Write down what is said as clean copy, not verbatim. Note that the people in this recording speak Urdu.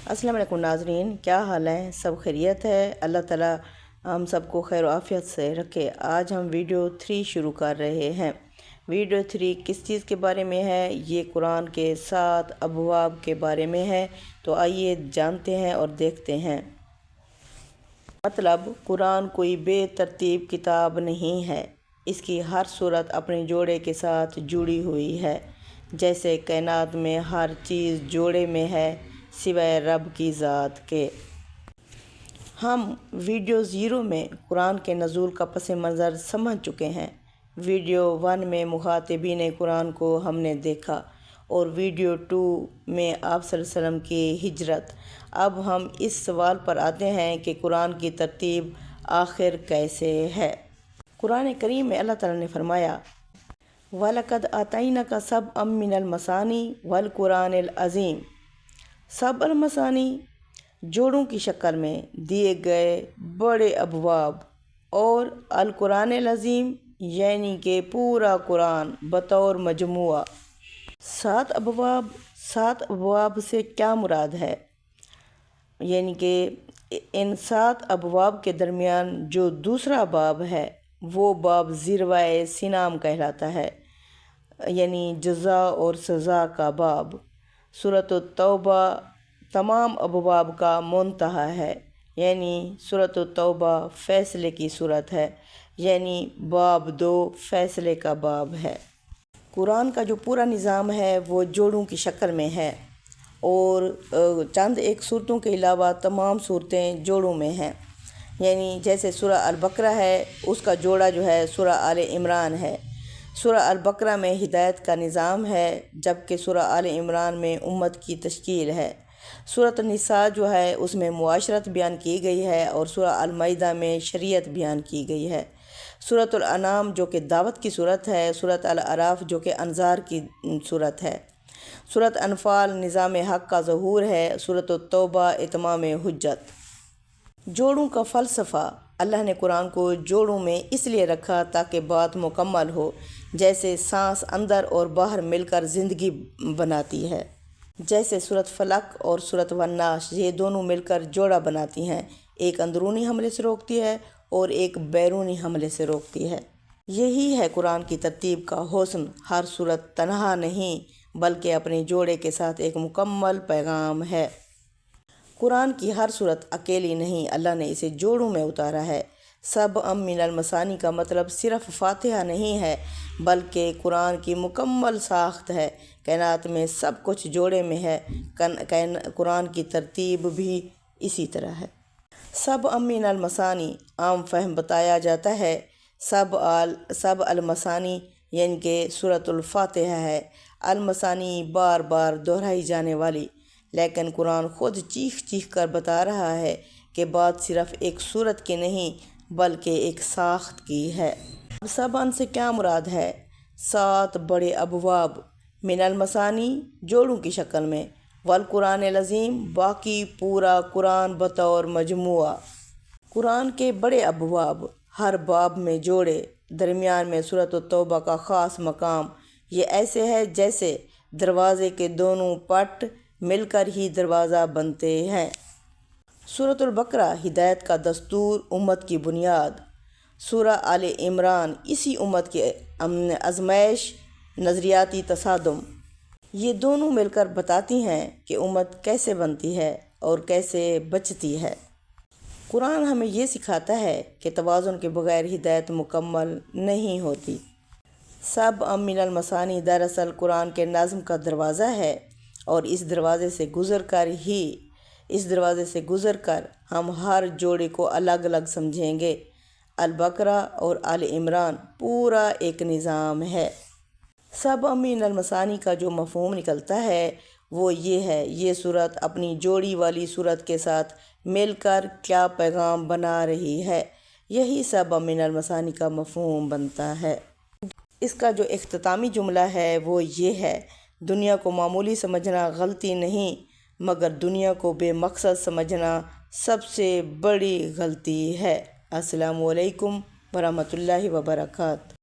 السلام علیکم ناظرین، کیا حال ہے؟ سب خیریت ہے؟ اللہ تعالیٰ ہم سب کو خیر و عافیت سے رکھے۔ آج ہم ویڈیو 3 شروع کر رہے ہیں۔ ویڈیو 3 کس چیز کے بارے میں ہے؟ یہ قرآن کے 7 ابواب کے بارے میں ہے، تو آئیے جانتے ہیں اور دیکھتے ہیں۔ مطلب قرآن کوئی بے ترتیب کتاب نہیں ہے، اس کی ہر صورت اپنے جوڑے کے ساتھ جڑی ہوئی ہے، جیسے کائنات میں ہر چیز جوڑے میں ہے سوائے رب کی ذات کے۔ ہم ویڈیو 0 میں قرآن کے نزول کا پس منظر سمجھ چکے ہیں۔ ویڈیو 1 میں مخاطبین قرآن کو ہم نے دیکھا، اور ویڈیو 2 میں آپ صلی اللہ علیہ وسلم کی ہجرت۔ اب ہم اس سوال پر آتے ہیں کہ قرآن کی ترتیب آخر کیسے ہے؟ قرآن کریم میں اللہ تعالیٰ نے فرمایا، وَلَقَدْ آتَيْنَاكَ سَبْعًا مِّنَ الْمَثَانِي وَالْقُرْآنِ الْعَظِيمِ۔ سب المثانی جوڑوں کی شکل میں دیے گئے بڑے ابواب، اور القرآن العظیم یعنی کہ پورا قرآن بطور مجموعہ۔ 7 ابواب سے کیا مراد ہے؟ یعنی کہ ان 7 ابواب کے درمیان جو دوسرا باب ہے وہ باب ذروۂ سنام کہلاتا ہے، یعنی جزا اور سزا کا باب۔ سورۃ التوبہ تمام ابواب کا منتہا ہے، یعنی سورۃ التوبہ فیصلے کی صورت ہے، یعنی باب 2 فیصلے کا باب ہے۔ قرآن کا جو پورا نظام ہے وہ جوڑوں کی شکل میں ہے، اور چند ایک صورتوں کے علاوہ تمام صورتیں جوڑوں میں ہیں، یعنی جیسے سورہ البقرہ ہے، اس کا جوڑا جو ہے سورہ آل عمران ہے۔ سورہ البقرہ میں ہدایت کا نظام ہے، جبکہ سورہ آل عمران میں امت کی تشکیل ہے۔ سورۃ النساء جو ہے اس میں معاشرت بیان کی گئی ہے، اور سورہ المائدہ میں شریعت بیان کی گئی ہے۔ سورۃ الانعام جو کہ دعوت کی صورت ہے، سورۃ الاعراف جو کہ انذار کی صورت ہے، سورۃ انفال نظام حق کا ظہور ہے، سورۃ التوبہ اتمام حجت۔ جوڑوں کا فلسفہ، اللہ نے قرآن کو جوڑوں میں اس لیے رکھا تاکہ بات مکمل ہو، جیسے سانس اندر اور باہر مل کر زندگی بناتی ہے۔ جیسے سورۃ فلق اور سورۃ والناس، یہ دونوں مل کر جوڑا بناتی ہیں، ایک اندرونی حملے سے روکتی ہے اور ایک بیرونی حملے سے روکتی ہے۔ یہی ہے قرآن کی ترتیب کا حسن، ہر صورت تنہا نہیں بلکہ اپنے جوڑے کے ساتھ ایک مکمل پیغام ہے۔ قرآن کی ہر صورت اکیلی نہیں، اللہ نے اسے جوڑوں میں اتارا ہے۔ سبعًا من المثانی کا مطلب صرف فاتحہ نہیں ہے، بلکہ قرآن کی مکمل ساخت ہے۔ کائنات میں سب کچھ جوڑے میں ہے، قرآن کی ترتیب بھی اسی طرح ہے۔ سبعًا من المثانی عام فہم بتایا جاتا ہے، سب المثانی یعنی کہ سورۃ الفاتحہ ہے۔ المثانی بار بار دہرائی جانے والی، لیکن قرآن خود چیخ چیخ کر بتا رہا ہے کہ بات صرف ایک صورت کی نہیں بلکہ ایک ساخت کی ہے۔ اب سبعًا سے کیا مراد ہے؟ 7 بڑے ابواب، من المثانی جوڑوں کی شکل میں، والقرآن العظیم باقی پورا قرآن بطور مجموعہ۔ قرآن کے بڑے ابواب، ہر باب میں جوڑے، درمیان میں سورۃ التوبہ کا خاص مقام، یہ ایسے ہے جیسے دروازے کے دونوں پٹ مل کر ہی دروازہ بنتے ہیں۔ سورۃ البقرہ ہدایت کا دستور، امت کی بنیاد۔ سورہ آل عمران اسی امت کی آزمائش، نظریاتی تصادم۔ یہ دونوں مل کر بتاتی ہیں کہ امت کیسے بنتی ہے اور کیسے بچتی ہے۔ قرآن ہمیں یہ سکھاتا ہے کہ توازن کے بغیر ہدایت مکمل نہیں ہوتی۔ سبعًا من المثانی دراصل قرآن کے نظم کا دروازہ ہے، اور اس دروازے سے گزر کر ہم ہر جوڑے کو الگ الگ سمجھیں گے۔ البقرہ اور آل عمران پورا ایک نظام ہے۔ سبعًا من المثانی کا جو مفہوم نکلتا ہے وہ یہ ہے، یہ صورت اپنی جوڑی والی صورت کے ساتھ مل کر کیا پیغام بنا رہی ہے، یہی سبعًا من المثانی کا مفہوم بنتا ہے۔ اس کا جو اختتامی جملہ ہے وہ یہ ہے، دنیا کو معمولی سمجھنا غلطی نہیں، مگر دنیا کو بے مقصد سمجھنا سب سے بڑی غلطی ہے۔ السلام علیکم ورحمۃ اللہ وبرکاتہ۔